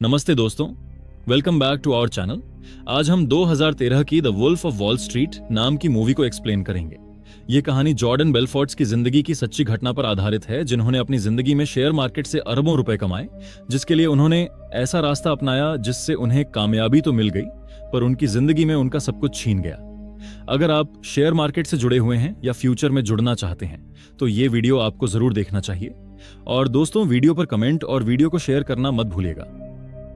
नमस्ते दोस्तों, welcome back to our channel. आज हम 2013 की The Wolf of Wall Street नाम की मूवी को एक्सप्लेन करेंगे। ये कहानी जॉर्डन बेलफोर्ट्स की जिंदगी की सच्ची घटना पर आधारित है, जिन्होंने अपनी जिंदगी में शेयर मार्केट से अरबों रुपए कमाए, जिसके लिए उन्होंने ऐसा रास्ता अपनाया जिससे उन्हें कामयाबी तो मिल गई, पर उनकी जिंदगी में उनका सब कुछ छीन गया। अगर आप शेयर मार्केट से जुड़े हुए हैं या फ्यूचर में जुड़ना चाहते हैं तो ये वीडियो आपको जरूर देखना चाहिए। और दोस्तों, वीडियो पर कमेंट और वीडियो को शेयर करना मत भूलिएगा।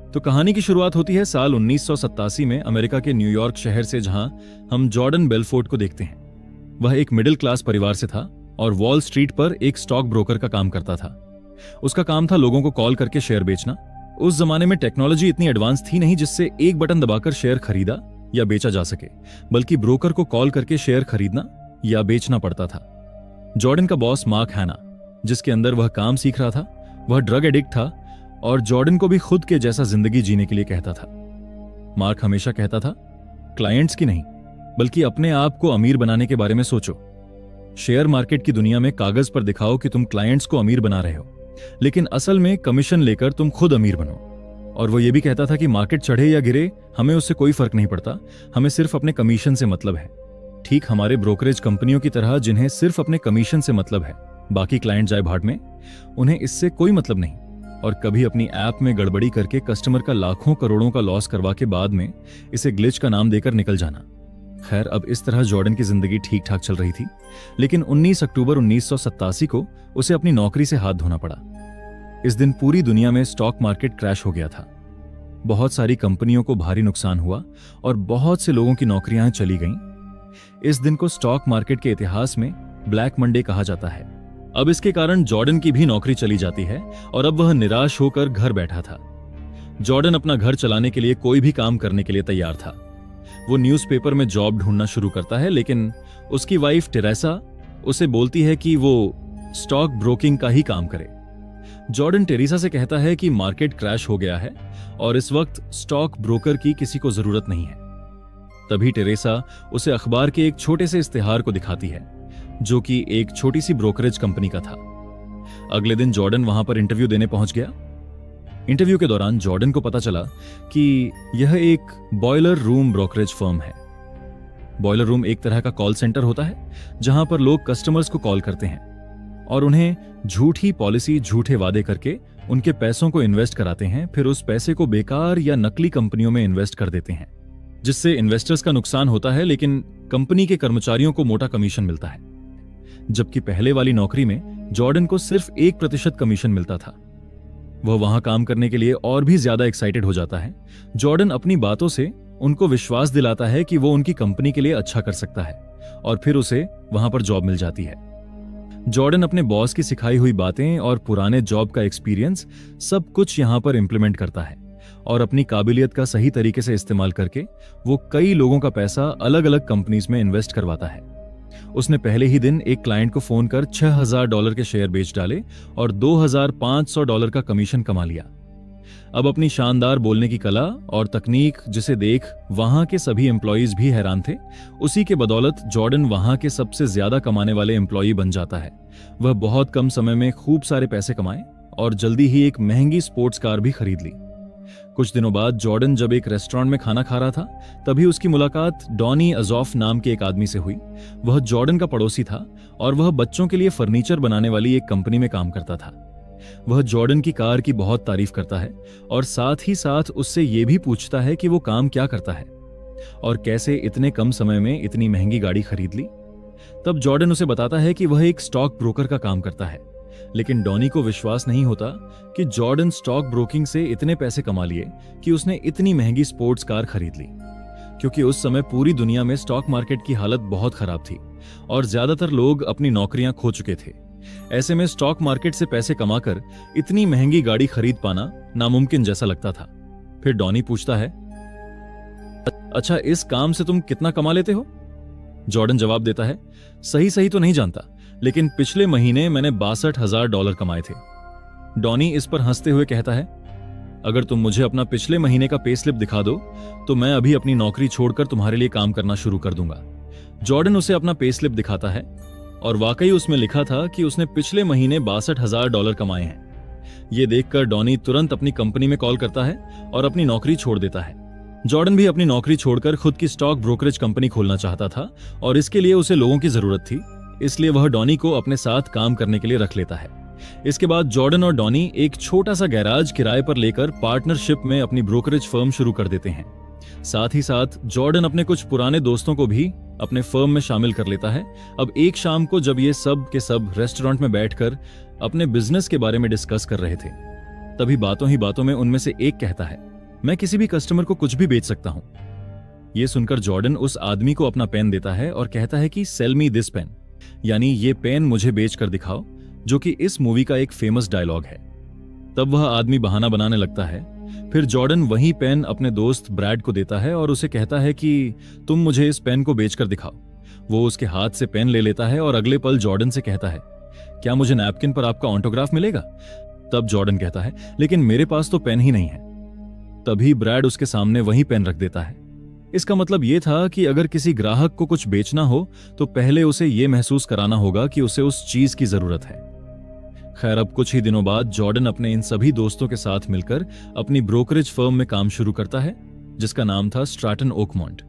तो कहानी की शुरुआत होती है साल 1987 में अमेरिका के न्यूयॉर्क शहर से, जहां हम जॉर्डन बेलफोर्ट को देखते हैं। वह एक मिडिल क्लास परिवार से था और वॉल स्ट्रीट पर एक स्टॉक ब्रोकर का काम करता था। उसका काम था लोगों को कॉल करके शेयर बेचना। उस जमाने में टेक्नोलॉजी इतनी एडवांस थी नहीं जिससे एक बटन दबाकर शेयर खरीदा या बेचा जा सके, बल्कि ब्रोकर को कॉल करके शेयर खरीदना या बेचना पड़ता था। जॉर्डन का बॉस मार्क हैना, जिसके अंदर वह काम सीख रहा था, वह ड्रग एडिक्ट था और जॉर्डन को भी खुद के जैसा जिंदगी जीने के लिए कहता था। मार्क हमेशा कहता था, क्लाइंट्स की नहीं बल्कि अपने आप को अमीर बनाने के बारे में सोचो। शेयर मार्केट की दुनिया में कागज पर दिखाओ कि तुम क्लाइंट्स को अमीर बना रहे हो, लेकिन असल में कमीशन लेकर तुम खुद अमीर बनो। और वो ये भी कहता था कि मार्केट चढ़े या गिरे, हमें उससे कोई फर्क नहीं पड़ता, हमें सिर्फ अपने कमीशन से मतलब है। ठीक हमारे ब्रोकरेज कंपनियों की तरह, जिन्हें सिर्फ अपने कमीशन से मतलब है, बाकी क्लाइंट जाए भाड़ में, उन्हें इससे कोई मतलब नहीं। और कभी अपनी ऐप में गड़बड़ी करके कस्टमर का लाखों करोड़ों का लॉस करवा के बाद में इसे ग्लिच का नाम देकर निकल जाना। खैर, अब इस तरह जॉर्डन की जिंदगी ठीक ठाक चल रही थी, लेकिन 19 अक्टूबर 1987 को उसे अपनी नौकरी से हाथ धोना पड़ा। इस दिन पूरी दुनिया में स्टॉक मार्केट क्रैश हो गया था। बहुत सारी कंपनियों को भारी नुकसान हुआ और बहुत से लोगों की नौकरियां चली गईं। इस दिन को स्टॉक मार्केट के इतिहास में ब्लैक मंडे कहा जाता है। अब इसके कारण जॉर्डन की भी नौकरी चली जाती है और अब वह निराश होकर घर बैठा था। जॉर्डन अपना घर चलाने के लिए कोई भी काम करने के लिए तैयार था। वो न्यूज़पेपर में जॉब ढूंढना शुरू करता है, लेकिन उसकी वाइफ टेरेसा उसे बोलती है कि वो स्टॉक ब्रोकिंग का ही काम करे। जॉर्डन टेरेसा से कहता है कि मार्केट क्रैश हो गया है और इस वक्त स्टॉक ब्रोकर की किसी को जरूरत नहीं है। तभी टेरेसा उसे अखबार के एक छोटे से इश्तिहार को दिखाती है, जो कि एक छोटी सी ब्रोकरेज कंपनी का था। अगले दिन जॉर्डन वहां पर इंटरव्यू देने पहुंच गया। इंटरव्यू के दौरान जॉर्डन को पता चला कि यह एक बॉयलर रूम ब्रोकरेज फर्म है। बॉयलर रूम एक तरह का कॉल सेंटर होता है, जहां पर लोग कस्टमर्स को कॉल करते हैं और उन्हें झूठी पॉलिसी, झूठे वादे करके उनके पैसों को इन्वेस्ट कराते हैं। फिर उस पैसे को बेकार या नकली कंपनियों में इन्वेस्ट कर देते हैं, जिससे इन्वेस्टर्स का नुकसान होता है, लेकिन कंपनी के कर्मचारियों को मोटा कमीशन मिलता है। जबकि पहले वाली नौकरी में जॉर्डन को सिर्फ 1% कमीशन मिलता था। वह वहां काम करने के लिए और भी ज्यादा एक्साइटेड हो जाता है। जॉर्डन अपनी बातों से उनको विश्वास दिलाता है कि वो उनकी कंपनी के लिए अच्छा कर सकता है और फिर उसे वहां पर जॉब मिल जाती है। जॉर्डन अपने बॉस की सिखाई हुई बातें और पुराने जॉब का एक्सपीरियंस सब कुछ यहां पर इंप्लीमेंट करता है और अपनी काबिलियत का सही तरीके से इस्तेमाल करके वो कई लोगों का पैसा अलग अलग कंपनीज में इन्वेस्ट करवाता है। उसने पहले ही दिन एक क्लाइंट को फोन कर $6,000 के शेयर बेच डाले और $2,500 का कमीशन कमा लिया। अब अपनी शानदार बोलने की कला और तकनीक, जिसे देख वहां के सभी एम्प्लॉयज भी हैरान थे, उसी के बदौलत जॉर्डन वहां के सबसे ज्यादा कमाने वाले एम्प्लॉय बन जाता है। वह बहुत कम समय में खूब सारे पैसे कमाए और जल्दी ही एक महंगी स्पोर्ट्स कार भी खरीद ली। कुछ दिनों बाद जॉर्डन जब एक रेस्टोरेंट में खाना खा रहा था, तभी उसकी मुलाकात डॉनी अजॉफ नाम के एक आदमी से हुई। वह जॉर्डन का पड़ोसी था और वह बच्चों के लिए फर्नीचर बनाने वाली एक कंपनी में काम करता था। वह जॉर्डन की कार की बहुत तारीफ करता है और साथ ही साथ उससे यह भी पूछता है कि वो काम क्या करता है और कैसे इतने कम समय में इतनी महंगी गाड़ी खरीद ली। तब जॉर्डन उसे बताता है कि वह एक स्टॉक ब्रोकर का काम करता है, लेकिन डॉनी को विश्वास नहीं होता कि जॉर्डन स्टॉक ब्रोकिंग से इतने पैसे कमा लिए कि उसने इतनी महंगी स्पोर्ट्स कार खरीद ली, क्योंकि उस समय पूरी दुनिया में स्टॉक मार्केट की हालत बहुत खराब थी और ज्यादातर लोग अपनी नौकरियां खो चुके थे। ऐसे में स्टॉक मार्केट से पैसे कमाकर इतनी महंगी गाड़ी खरीद पाना नामुमकिन जैसा लगता था। फिर डॉनी पूछता है, अच्छा, इस काम से तुम कितना कमा लेते हो? जॉर्डन जवाब देता है, सही तो नहीं जानता, लेकिन पिछले महीने मैंने $62,000 कमाए थे। डॉनी इस पर हंसते हुए कहता है, अगर तुम मुझे अपना पिछले महीने का पे स्लिप दिखा दो तो मैं अभी अपनी नौकरी छोड़कर तुम्हारे लिए काम करना शुरू कर दूंगा। जॉर्डन उसे अपना पे स्लिप दिखाता है और वाकई उसमें लिखा था कि उसने पिछले महीने $62,000 कमाए हैं। ये देखकर डॉनी तुरंत अपनी कंपनी में कॉल करता है और अपनी नौकरी छोड़ देता है। जॉर्डन भी अपनी नौकरी छोड़कर खुद की स्टॉक ब्रोकरेज कंपनी खोलना चाहता था और इसके लिए उसे लोगों की जरूरत थी, इसलिए वह डॉनी को अपने साथ काम करने के लिए रख लेता है। इसके बाद जॉर्डन और डॉनी एक छोटा सा गैराज किराए पर लेकर पार्टनरशिप में अपनी ब्रोकरेज फर्म शुरू कर देते हैं। साथ ही साथ जॉर्डन अपने कुछ पुराने दोस्तों को भी अपने फर्म में शामिल कर लेता है। अब एक शाम को जब ये सब के सब रेस्टोरेंट में बैठकर अपने बिजनेस के बारे में डिस्कस कर रहे थे, तभी बातों ही बातों में उनमें से एक कहता है, मैं किसी भी कस्टमर को कुछ भी बेच सकता हूं। यह सुनकर जॉर्डन उस आदमी को अपना पेन देता है और कहता है कि सेल मी दिस पेन, यानी ये पेन मुझे बेच कर दिखाओ, जो कि इस मूवी का एक फेमस डायलॉग है। तब वह आदमी बहाना बनाने लगता है। फिर जॉर्डन वही पेन अपने दोस्त ब्रैड को देता है और उसे कहता है कि तुम मुझे इस पेन को बेचकर दिखाओ। वो उसके हाथ से पेन ले लेता है और अगले पल जॉर्डन से कहता है, क्या मुझे नैपकिन पर आपका ऑटोग्राफ मिलेगा? तब जॉर्डन कहता है, लेकिन मेरे पास तो पेन ही नहीं है। तभी ब्रैड उसके सामने वही पेन रख देता है। इसका मतलब यह था कि अगर किसी ग्राहक को कुछ बेचना हो तो पहले उसे यह महसूस कराना होगा कि उसे उस चीज की जरूरत है। खैर, अब कुछ ही दिनों बाद जॉर्डन अपने इन सभी दोस्तों के साथ मिलकर अपनी ब्रोकरेज फर्म में काम शुरू करता है, जिसका नाम था स्ट्रैटन ओकमोंट।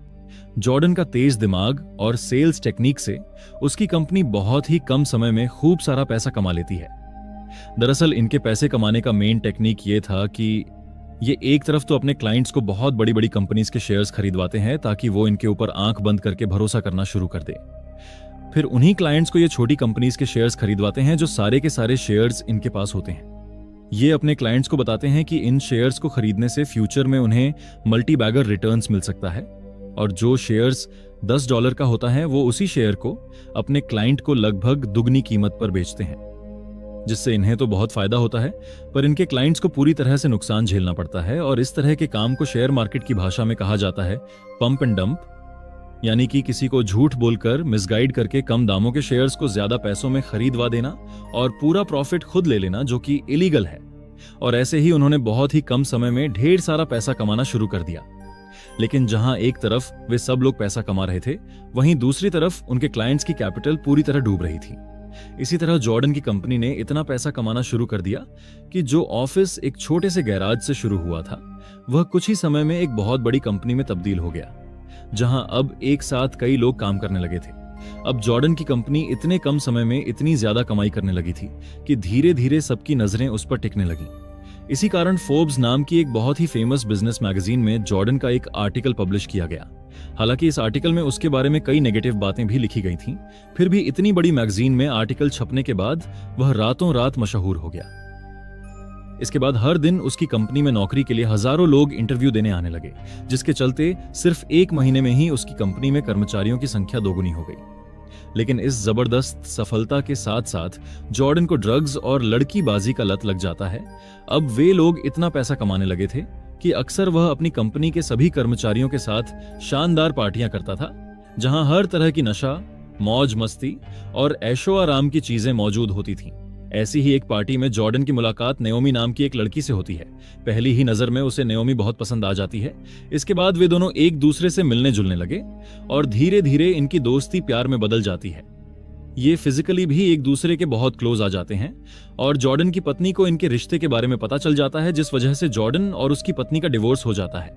जॉर्डन का तेज दिमाग और सेल्स टेक्निक से उसकी कंपनी बहुत ही कम समय में खूब सारा पैसा कमा लेती है। दरअसल इनके पैसे कमाने का मेन टेक्निक ये था कि ये एक तरफ तो अपने क्लाइंट्स को बहुत बड़ी बड़ी कंपनीज के शेयर्स खरीदवाते हैं ताकि वो इनके ऊपर आंख बंद करके भरोसा करना शुरू कर दे। फिर उन्हीं क्लाइंट्स को ये छोटी कंपनीज के शेयर्स खरीदवाते हैं जो सारे के सारे शेयर्स इनके पास होते हैं। ये अपने क्लाइंट्स को बताते हैं कि इन शेयर्स को खरीदने से फ्यूचर में उन्हें मल्टी बैगर रिटर्न्स मिल सकता है, और जो शेयर्स $10 का होता है वो उसी शेयर को अपने क्लाइंट को लगभग दुगनी कीमत पर बेचते हैं, जिससे इन्हें तो बहुत फायदा होता है, पर इनके क्लाइंट्स को पूरी तरह से नुकसान झेलना पड़ता है। और इस तरह के काम को शेयर मार्केट की भाषा में कहा जाता है पंप एंड डंप, यानी कि किसी को झूठ बोलकर मिसगाइड करके कम दामों के शेयर्स को ज्यादा पैसों में खरीदवा देना और पूरा प्रॉफिट खुद ले लेना, जो कि इलीगल है। और ऐसे ही उन्होंने बहुत ही कम समय में ढेर सारा पैसा कमाना शुरू कर दिया। लेकिन जहां एक तरफ वे सब लोग पैसा कमा रहे थे, वहीं दूसरी तरफ उनके क्लाइंट्स की कैपिटल पूरी तरह डूब रही थी। इसी तरह जॉर्डन की कंपनी ने इतना पैसा कमाना शुरू कर दिया कि जो ऑफिस एक छोटे से गैराज से शुरू हुआ था, वह कुछ ही समय में एक बहुत बड़ी कंपनी में तब्दील हो गया, जहां अब एक साथ कई लोग काम करने लगे थे। अब जॉर्डन की कंपनी इतने कम समय में इतनी ज्यादा कमाई करने लगी थी कि धीरे धीरे सबकी नजरें उस पर टिकने लगी। इसी कारण फोर्ब्स नाम की एक बहुत ही फेमस बिजनेस मैगजीन में जॉर्डन का एक आर्टिकल पब्लिश किया गया। हालांकि इस आर्टिकल में उसके बारे में कई नेगेटिव बातें भी लिखी गई थीं, फिर भी इतनी बड़ी मैगजीन में आर्टिकल छपने के बाद वह रातों रात मशहूर हो गया। इसके बाद हर दिन उसकी कंपनी में नौकरी के लिए हजारों लोग इंटरव्यू देने आने लगे, जिसके चलते सिर्फ 1 महीने में ही उसकी कंपनी में कर्मचारियों की संख्या दोगुनी हो गई। लेकिन इस जबरदस्त सफलता के साथ साथ जॉर्डन को ड्रग्स और लड़कीबाजी का लत लग जाता है। अब वे लोग इतना पैसा कमाने लगे थे कि अक्सर वह अपनी कंपनी के सभी कर्मचारियों के साथ शानदार पार्टियां करता था, जहां हर तरह की नशा, मौज मस्ती और ऐशो आराम की चीजें मौजूद होती थीं। ऐसी ही एक पार्टी में जॉर्डन की मुलाकात नेओमी नाम की एक लड़की से होती है। पहली ही नजर में उसे नेओमी बहुत पसंद आ जाती है। इसके बाद वे दोनों एक दूसरे से मिलने जुलने लगे और धीरे धीरे इनकी दोस्ती प्यार में बदल जाती है। ये फिजिकली भी एक दूसरे के बहुत क्लोज आ जाते हैं और जॉर्डन की पत्नी को इनके रिश्ते के बारे में पता चल जाता है, जिस वजह से जॉर्डन और उसकी पत्नी का डिवोर्स हो जाता है।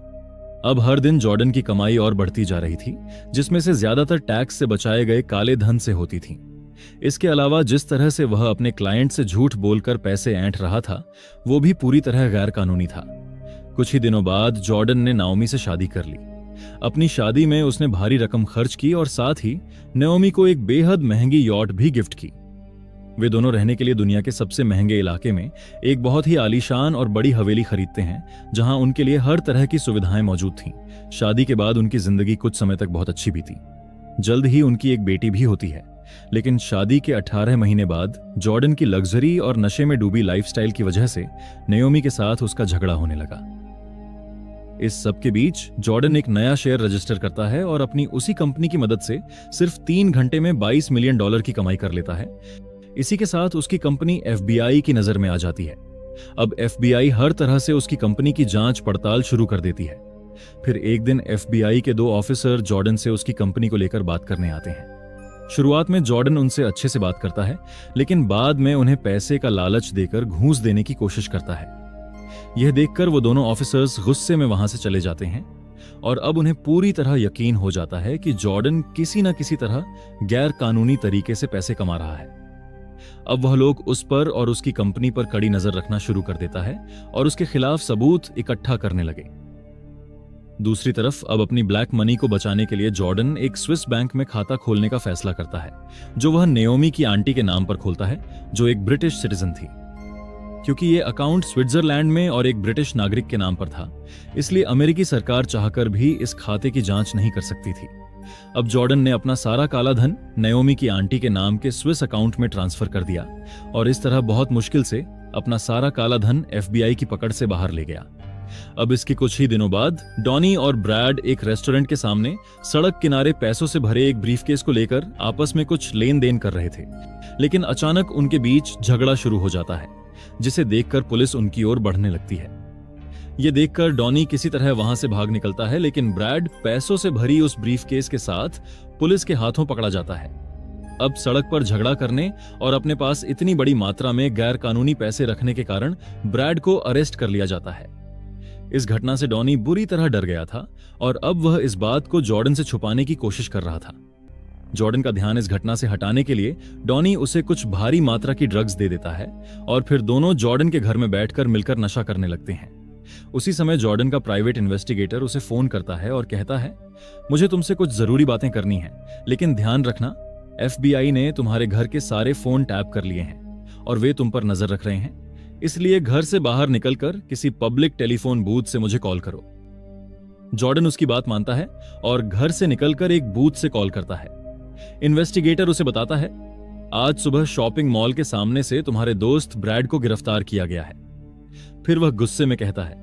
अब हर दिन जॉर्डन की कमाई और बढ़ती जा रही थी, जिसमें से ज्यादातर टैक्स से बचाए गए काले धन से होती थी। इसके अलावा जिस तरह से वह अपने क्लाइंट से झूठ बोलकर पैसे ऐंठ रहा था, वो भी पूरी तरह गैर कानूनी था। कुछ ही दिनों बाद जॉर्डन ने नाओमी से शादी कर ली। अपनी शादी में उसने भारी रकम खर्च की और साथ ही नाओमी को एक बेहद महंगी यॉट भी गिफ्ट की। वे दोनों रहने के लिए दुनिया के सबसे महंगे इलाके में एक बहुत ही आलीशान और बड़ी हवेली खरीदते हैं, जहां उनके लिए हर तरह की सुविधाएं मौजूद थीं। शादी के बाद उनकी जिंदगी कुछ समय तक बहुत अच्छी बीती। जल्द ही उनकी एक बेटी भी होती है। लेकिन शादी के 18 महीने बाद जॉर्डन की लग्जरी और नशे में डूबी लाइफस्टाइल की वजह से नाओमी के साथ उसका झगड़ा होने लगा। इस सब के बीच जॉर्डन एक नया शेयर रजिस्टर करता है और अपनी उसी कंपनी की मदद से सिर्फ 3 घंटे में $22 मिलियन की कमाई कर लेता है। इसी के साथ उसकी कंपनी FBI की नजर में आ जाती है। अब FBI हर तरह से उसकी कंपनी की जांच पड़ताल शुरू कर देती है। फिर एक दिन FBI के 2 ऑफिसर जॉर्डन से उसकी कंपनी को लेकर बात करने आते हैं। शुरुआत में जॉर्डन उनसे अच्छे से बात करता है, लेकिन बाद में उन्हें पैसे का लालच देकर घूंस देने की कोशिश करता है। यह देखकर वो दोनों ऑफिसर्स गुस्से में वहां से चले जाते हैं और अब उन्हें पूरी तरह यकीन हो जाता है कि जॉर्डन किसी न किसी तरह गैर कानूनी तरीके से पैसे कमा रहा है। अब वह लोग उस पर और उसकी कंपनी पर कड़ी नजर रखना शुरू कर देता है और उसके खिलाफ सबूत इकट्ठा करने लगे। दूसरी तरफ अब अपनी ब्लैक मनी को बचाने के लिए जॉर्डन एक स्विस बैंक में खाता खोलने का फैसला करता है, जो वह नेओमी की आंटी के नाम पर खोलता है, जो एक ब्रिटिश सिटीजन थी। क्योंकि ये अकाउंट स्विट्जरलैंड में और एक ब्रिटिश नागरिक के नाम पर था, इसलिए अमेरिकी सरकार चाहकर भी इस खाते की जांच नहीं कर सकती थी। अब जॉर्डन ने अपना सारा काला धन नेओमी की आंटी के नाम के स्विस अकाउंट में ट्रांसफर कर दिया और इस तरह बहुत मुश्किल से अपना सारा काला धन FBI की पकड़ से बाहर ले गया। अब इसके कुछ ही दिनों बाद डॉनी और ब्रैड एक रेस्टोरेंट के सामने सड़क किनारे पैसों से भरे एक ब्रीफकेस को लेकर आपस में कुछ लेन देन कर रहे थे, लेकिन अचानक उनके बीच झगड़ा शुरू हो जाता है, जिसे देखकर पुलिस उनकी ओर बढ़ने लगती है। ये देखकर डॉनी किसी तरह वहां से भाग निकलता है, लेकिन ब्रैड पैसों से भरी उस ब्रीफकेस के साथ पुलिस के हाथों पकड़ा जाता है। अब सड़क पर झगड़ा करने और अपने पास इतनी बड़ी मात्रा में गैर कानूनी पैसे रखने के कारण ब्रैड को अरेस्ट कर लिया जाता है। इस घटना से डॉनी बुरी तरह डर गया था और अब वह इस बात को जॉर्डन से छुपाने की कोशिश कर रहा था। जॉर्डन का ध्यान इस घटना से हटाने के लिए डॉनी उसे कुछ भारी मात्रा की ड्रग्स दे देता है और फिर दोनों जॉर्डन के घर में बैठकर मिलकर नशा करने लगते हैं। उसी समय जॉर्डन का प्राइवेट इन्वेस्टिगेटर उसे फोन करता है और कहता है, मुझे तुमसे कुछ जरूरी बातें करनी है, लेकिन ध्यान रखना FBI ने तुम्हारे घर के सारे फोन टैप कर लिए हैं और वे तुम पर नजर रख रहे हैं, इसलिए घर से बाहर निकलकर किसी पब्लिक टेलीफोन बूथ से मुझे कॉल करो। जॉर्डन उसकी बात मानता है और घर से निकलकर एक बूथ से कॉल करता है। इन्वेस्टिगेटर उसे बताता है, आज सुबह शॉपिंग मॉल के सामने से तुम्हारे दोस्त ब्रैड को गिरफ्तार किया गया है। फिर वह गुस्से में कहता है,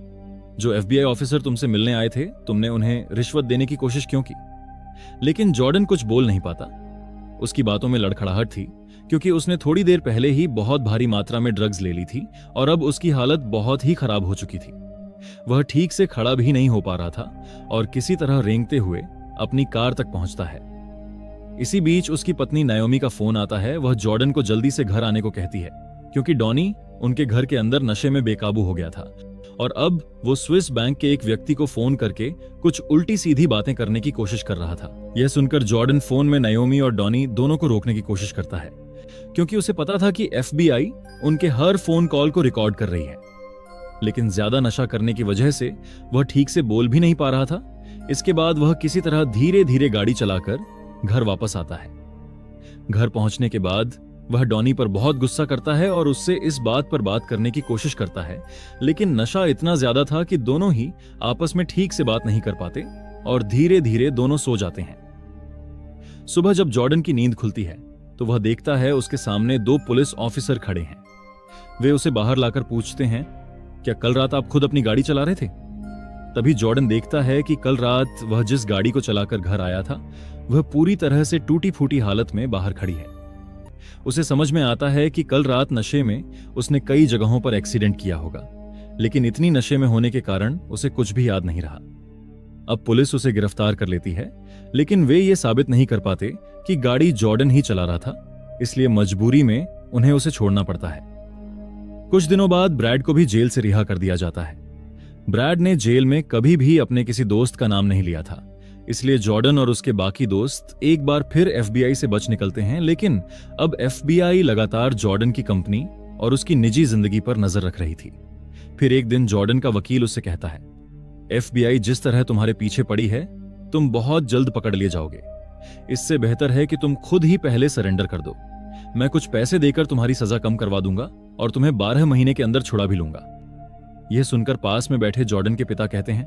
जो FBI ऑफिसर तुमसे मिलने आए थे, तुमने उन्हें रिश्वत देने की कोशिश क्यों की? लेकिन जॉर्डन कुछ बोल नहीं पाता। उसकी बातों में लड़खड़ाहट थी, क्योंकि उसने थोड़ी देर पहले ही बहुत भारी मात्रा में ड्रग्स ले ली थी और अब उसकी हालत बहुत ही खराब हो चुकी थी। वह ठीक से खड़ा भी नहीं हो पा रहा था और किसी तरह रेंगते हुए अपनी कार तक पहुंचता है। इसी बीच उसकी पत्नी नायोमी का फोन आता है। वह जॉर्डन को जल्दी से घर आने को कहती है, क्योंकि डॉनी उनके घर के अंदर नशे में बेकाबू हो गया था और अब वो स्विस बैंक के एक व्यक्ति को फोन करके कुछ उल्टी सीधी बातें करने की कोशिश कर रहा था। यह सुनकर जॉर्डन फोन में नायोमी और डॉनी दोनों को रोकने की कोशिश करता है, क्योंकि उसे पता था कि FBI उनके हर फोन कॉल को रिकॉर्ड कर रही है। लेकिन ज्यादा नशा करने की वजह से वह ठीक से बोल भी नहीं पा रहा था। इसके बाद वह किसी तरह धीरे धीरे गाड़ी चलाकर घर वापस आता है। घर पहुंचने के बाद वह डॉनी पर बहुत गुस्सा करता है और उससे इस बात पर बात करने की कोशिश करता है, लेकिन नशा इतना ज्यादा था कि दोनों ही आपस में ठीक से बात नहीं कर पाते और धीरे धीरे दोनों सो जाते हैं। सुबह जब जॉर्डन की नींद खुलती है तो वह देखता है उसके सामने 2 पुलिस ऑफिसर खड़े हैं। वे उसे बाहर लाकर पूछते हैं, क्या कल रात आप खुद अपनी गाड़ी चला रहे थे? तभी जॉर्डन देखता है कि कल रात वह जिस गाड़ी को चलाकर घर आया था वह पूरी तरह से टूटी फूटी हालत में बाहर खड़ी है। उसे समझ में आता है कि कल रात नशे में उसने कई जगहों पर एक्सीडेंट किया होगा, लेकिन इतनी नशे में होने के कारण उसे कुछ भी याद नहीं रहा। अब पुलिस उसे गिरफ्तार कर लेती है, लेकिन वे ये साबित नहीं कर पाते कि गाड़ी जॉर्डन ही चला रहा था, इसलिए मजबूरी में उन्हें उसे छोड़ना पड़ता है। कुछ दिनों बाद ब्रैड को भी जेल से रिहा कर दिया जाता है। ब्रैड ने जेल में कभी भी अपने किसी दोस्त का नाम नहीं लिया था, इसलिए जॉर्डन और उसके बाकी दोस्त एक बार फिर FBI से बच निकलते हैं। लेकिन अब FBI लगातार जॉर्डन की कंपनी और उसकी निजी जिंदगी पर नजर रख रही थी। फिर एक दिन जॉर्डन का वकील उससे कहता है, FBI जिस तरह तुम्हारे पीछे पड़ी है, तुम बहुत जल्द पकड़ लिए जाओगे। इससे बेहतर है कि तुम खुद ही पहले सरेंडर कर दो। मैं कुछ पैसे देकर तुम्हारी सजा कम करवा दूंगा और तुम्हें 12 महीने के अंदर छुड़ा भी लूंगा। यह सुनकर पास में बैठे जॉर्डन के पिता कहते हैं,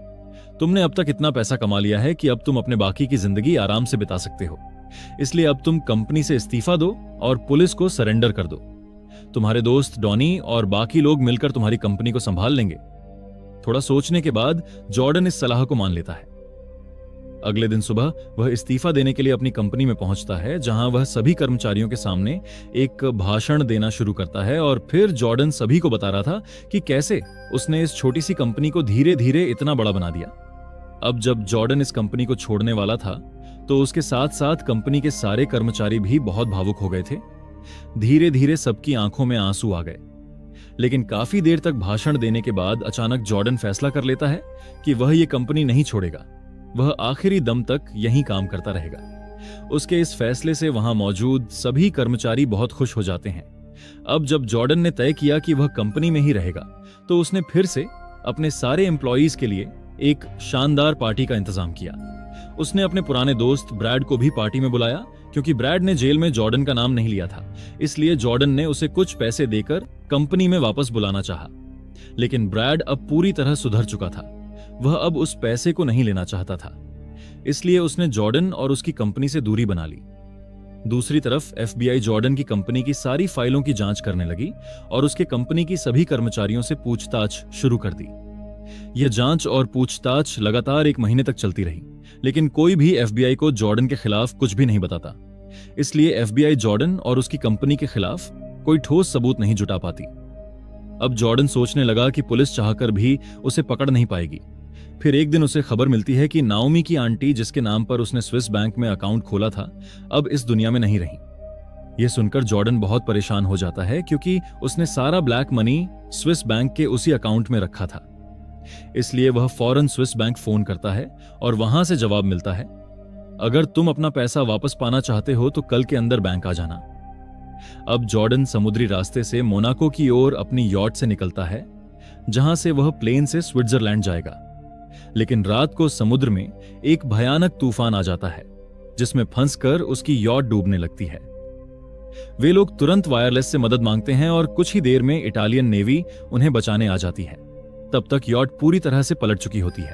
तुमने अब तक इतना पैसा कमा लिया है कि अब तुम अपने बाकी की जिंदगी आराम से बिता सकते हो, इसलिए अब तुम कंपनी से इस्तीफा दो और पुलिस को सरेंडर कर दो। तुम्हारे दोस्त डॉनी और बाकी लोग मिलकर तुम्हारी कंपनी को संभाल लेंगे। थोड़ा सोचने के बाद जॉर्डन इस सलाह को मान लेता है। अगले दिन सुबह वह इस्तीफा देने के लिए अपनी कंपनी में पहुंचता है, जहां वह सभी कर्मचारियों के सामने एक भाषण देना शुरू करता है और फिर जॉर्डन सभी को बता रहा था कि कैसे उसने इस छोटी सी कंपनी को धीरे धीरे इतना बड़ा बना दिया। अब जब जॉर्डन इस कंपनी को छोड़ने वाला था तो उसके साथ साथ कंपनी के सारे कर्मचारी भी बहुत भावुक हो गए थे। धीरे धीरे सबकी आंखों में आंसू आ गए। लेकिन काफी देर तक भाषण देने के बाद अचानक जॉर्डन फैसला कर लेता है कि वह ये कंपनी नहीं छोड़ेगा, वह आखिरी दम तक यहीं काम करता रहेगा। उसके इस फैसले से वहां मौजूद सभी कर्मचारी बहुत खुश हो जाते हैं। अब जब जॉर्डन ने तय किया कि वह कंपनी में ही रहेगा, तो उसने फिर से अपने सारे एम्प्लॉयज के लिए एक शानदार पार्टी का इंतजाम किया। उसने अपने पुराने दोस्त ब्रैड को भी पार्टी में बुलाया, क्योंकि ब्रैड ने जेल में जॉर्डन का नाम नहीं लिया था, इसलिए जॉर्डन ने उसे कुछ पैसे देकर कंपनी में वापस बुलाना चाहा। लेकिन ब्रैड अब पूरी तरह सुधर चुका था, वह अब उस पैसे को नहीं लेना चाहता था, इसलिए उसने जॉर्डन और उसकी कंपनी से दूरी बना ली। दूसरी तरफ एफबीआई जॉर्डन की कंपनी की सारी फाइलों की जांच करने लगी और उसके कंपनी की सभी कर्मचारियों से पूछताछ शुरू कर दी। यह जांच और पूछताछ लगातार 1 महीने तक चलती रही, लेकिन कोई भी एफबीआई को जॉर्डन के खिलाफ कुछ भी नहीं बताता। इसलिए एफबीआई जॉर्डन और उसकी कंपनी के खिलाफ कोई ठोस सबूत नहीं जुटा पाती। अब जॉर्डन सोचने लगा कि पुलिस चाहकर भी उसे पकड़ नहीं पाएगी। फिर एक दिन उसे खबर मिलती है कि नाओमी की आंटी, जिसके नाम पर उसने स्विस बैंक में अकाउंट खोला था, अब इस दुनिया में नहीं रही। यह सुनकर जॉर्डन बहुत परेशान हो जाता है, क्योंकि उसने सारा ब्लैक मनी स्विस बैंक के उसी अकाउंट में रखा था। इसलिए वह फौरन स्विस बैंक फोन करता है और वहां से जवाब मिलता है, अगर तुम अपना पैसा वापस पाना चाहते हो तो कल के अंदर बैंक आ जाना। अब जॉर्डन समुद्री रास्ते से मोनाको की ओर अपनी यॉट से निकलता है, जहां से वह प्लेन से स्विट्जरलैंड जाएगा। लेकिन रात को समुद्र में एक भयानक तूफान आ जाता है, जिसमें फंसकर उसकी यॉट डूबने लगती है। वे लोग तुरंत वायरलेस से मदद मांगते हैं और कुछ ही देर में इटालियन नेवी उन्हें बचाने आ जाती है। तब तक यॉट पूरी तरह से पलट चुकी होती है।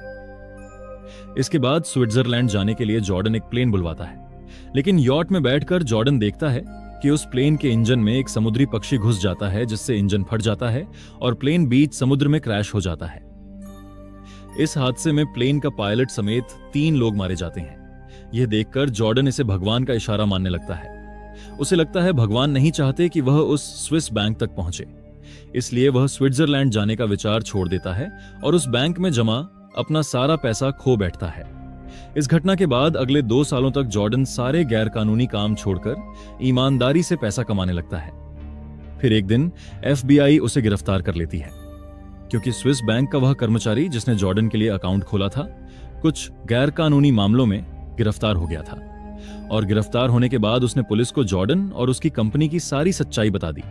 इसके बाद स्विट्जरलैंड जाने के लिए जॉर्डन एक प्लेन बुलवाता है, लेकिन यॉट में बैठकर जॉर्डन देखता है कि उस प्लेन के इंजन में एक समुद्री पक्षी घुस जाता है, जिससे इंजन फट जाता है और प्लेन बीच समुद्र में क्रैश हो जाता है। इस हादसे में प्लेन का पायलट समेत 3 लोग मारे जाते हैं। यह देखकर जॉर्डन इसे भगवान का इशारा मानने लगता है। उसे लगता है भगवान नहीं चाहते कि वह उस स्विस बैंक तक पहुंचे, इसलिए वह स्विट्जरलैंड जाने का विचार छोड़ देता है और उस बैंक में जमा अपना सारा पैसा खो बैठता है। इस घटना के बाद अगले 2 सालों तक जॉर्डन सारे गैरकानूनी काम छोड़कर ईमानदारी से पैसा कमाने लगता है। फिर एक दिन एफबीआई उसे गिरफ्तार कर लेती है, क्योंकि स्विस बैंक का वह कर्मचारी जिसने जॉर्डन के लिए अकाउंट खोला था, कुछ गैरकानूनी मामलों में गिरफ्तार हो गया था। और गिरफ्तार होने के बाद उसने पुलिस को जॉर्डन और उसकी कंपनी की सारी सच्चाई बता दी।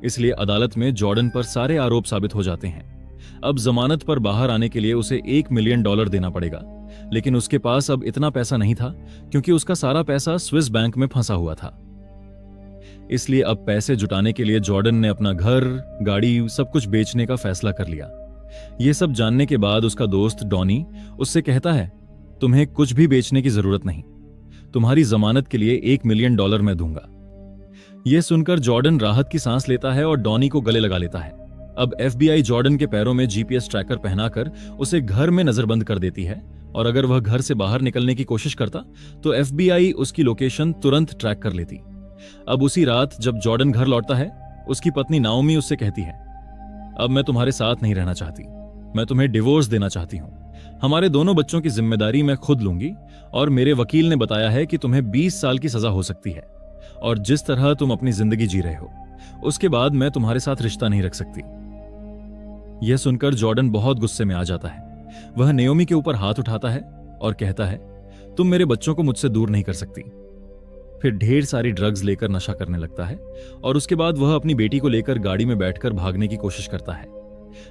इसलिए अदालत में जॉर्डन पर सारे आरोप साबित हो जाते हैं। अब जमानत पर बाहर आने के लिए उसे $1 मिलियन देना पड़ेगा, लेकिन उसके पास अब इतना पैसा नहीं था, क्योंकि उसका सारा पैसा स्विस बैंक में फंसा हुआ था। इसलिए अब पैसे जुटाने के लिए जॉर्डन ने अपना घर, गाड़ी, सब कुछ बेचने का फैसला कर लिया। यह सब जानने के बाद उसका दोस्त डॉनी उससे कहता है, तुम्हें कुछ भी बेचने की जरूरत नहीं, तुम्हारी जमानत के लिए $1 मिलियन मैं दूंगा। यह सुनकर जॉर्डन राहत की सांस लेता है और डॉनी को गले लगा लेता है। अब एफबीआई जॉर्डन के पैरों में जीपीएस ट्रैकर पहनाकर उसे घर में नजरबंद कर देती है, और अगर वह घर से बाहर निकलने की कोशिश करता तो एफबीआई उसकी लोकेशन तुरंत ट्रैक कर लेती। अब उसी रात जब जॉर्डन घर लौटता है, उसकी पत्नी नाओमी उससे कहती है, अब मैं तुम्हारे साथ नहीं रहना चाहती, मैं तुम्हें डिवोर्स देना चाहती हूँ। हमारे दोनों बच्चों की जिम्मेदारी मैं खुद लूंगी, और मेरे वकील ने बताया है कि तुम्हें 20 साल की सजा हो सकती है, और जिस तरह तुम अपनी जिंदगी जी रहे हो, उसके बाद मैं तुम्हारे साथ रिश्ता नहीं रख सकती। यह सुनकर जॉर्डन बहुत गुस्से में आ जाता है। वह नाओमी के ऊपर हाथ उठाता है और कहता है, तुम मेरे बच्चों को मुझसे दूर नहीं कर सकती। फिर ढेर सारी ड्रग्स लेकर नशा करने लगता है, और उसके बाद वह अपनी बेटी को लेकर गाड़ी में बैठकर भागने की कोशिश करता है।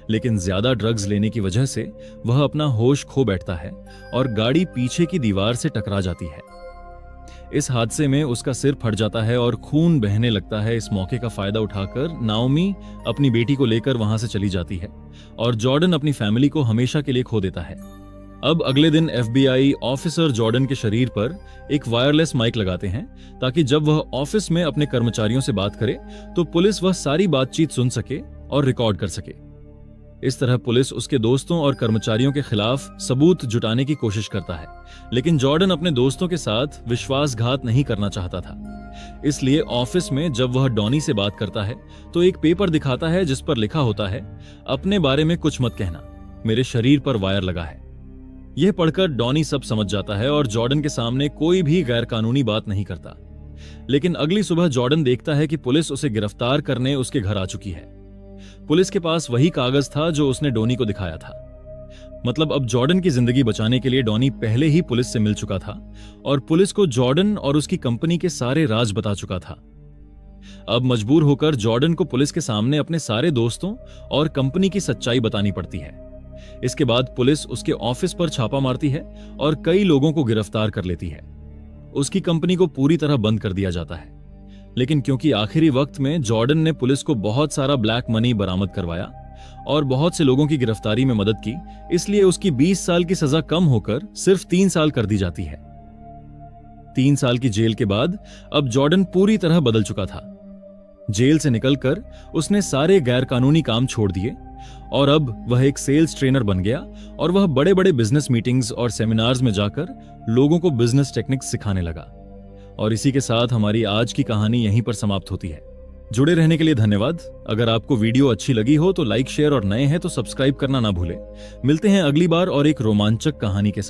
लेकिन ज्यादा ड्रग्स लेने की वजह से वह अपना होश खो बैठता है और गाड़ी पीछे की दीवार से टकरा जाती है। इस हादसे में उसका सिर फट जाता है और खून बहने लगता है। इस मौके का फायदा उठाकर नाओमी अपनी बेटी को लेकर वहां से चली जाती है, और जॉर्डन अपनी फैमिली को हमेशा के लिए खो देता है। अब अगले दिन एफबीआई ऑफिसर जॉर्डन के शरीर पर एक वायरलेस माइक लगाते हैं, ताकि जब वह ऑफिस में अपने कर्मचारियों से बात करे तो पुलिस वह सारी बातचीत सुन सके और रिकॉर्ड कर सके। इस तरह पुलिस उसके दोस्तों और कर्मचारियों के खिलाफ सबूत जुटाने की कोशिश करता है, लेकिन जॉर्डन अपने दोस्तों के साथ विश्वासघात नहीं करना चाहता था। इसलिए ऑफिस में जब वह डॉनी से बात करता है तो एक पेपर दिखाता है जिस पर लिखा होता है, अपने बारे में कुछ मत कहना, मेरे शरीर पर वायर लगा है। यह पढ़कर डॉनी सब समझ जाता है और जॉर्डन के सामने कोई भी गैरकानूनी बात नहीं करता। लेकिन अगली सुबह जॉर्डन देखता है कि पुलिस उसे गिरफ्तार करने उसके घर आ चुकी है। पुलिस के पास वही कागज था जो उसने डॉनी को दिखाया था। मतलब अब जॉर्डन की जिंदगी बचाने के लिए डॉनी पहले ही पुलिस से मिल चुका था और पुलिस को जॉर्डन और उसकी कंपनी के सारे राज बता चुका था। अब मजबूर होकर जॉर्डन को पुलिस के सामने अपने सारे दोस्तों और कंपनी की सच्चाई बतानी पड़ती है। इसके बाद पुलिस उसके ऑफिस पर छापा मारती है और कई लोगों को गिरफ्तार कर लेती है। उसकी कंपनी को पूरी तरह बंद कर दिया जाता है। लेकिन क्योंकि आखिरी वक्त में जॉर्डन ने पुलिस को बहुत सारा ब्लैक मनी बरामद करवाया और बहुत से लोगों की गिरफ्तारी में मदद की, इसलिए उसकी 20 साल की सजा कम होकर सिर्फ 3 साल कर दी जाती है। 3 साल की जेल के बाद अब जॉर्डन पूरी तरह बदल चुका था। जेल से निकलकर उसने सारे गैरकानूनी काम छोड़ दिए और अब वह एक सेल्स ट्रेनर बन गया और वह बड़े बड़े बिजनेस मीटिंग्स और सेमिनार्स में जाकर लोगों को बिजनेस टेक्निक्स सिखाने लगा। और इसी के साथ हमारी आज की कहानी यहीं पर समाप्त होती है। जुड़े रहने के लिए धन्यवाद। अगर आपको वीडियो अच्छी लगी हो तो लाइक, शेयर और नए हैं तो सब्सक्राइब करना ना भूलें। मिलते हैं अगली बार और एक रोमांचक कहानी के साथ।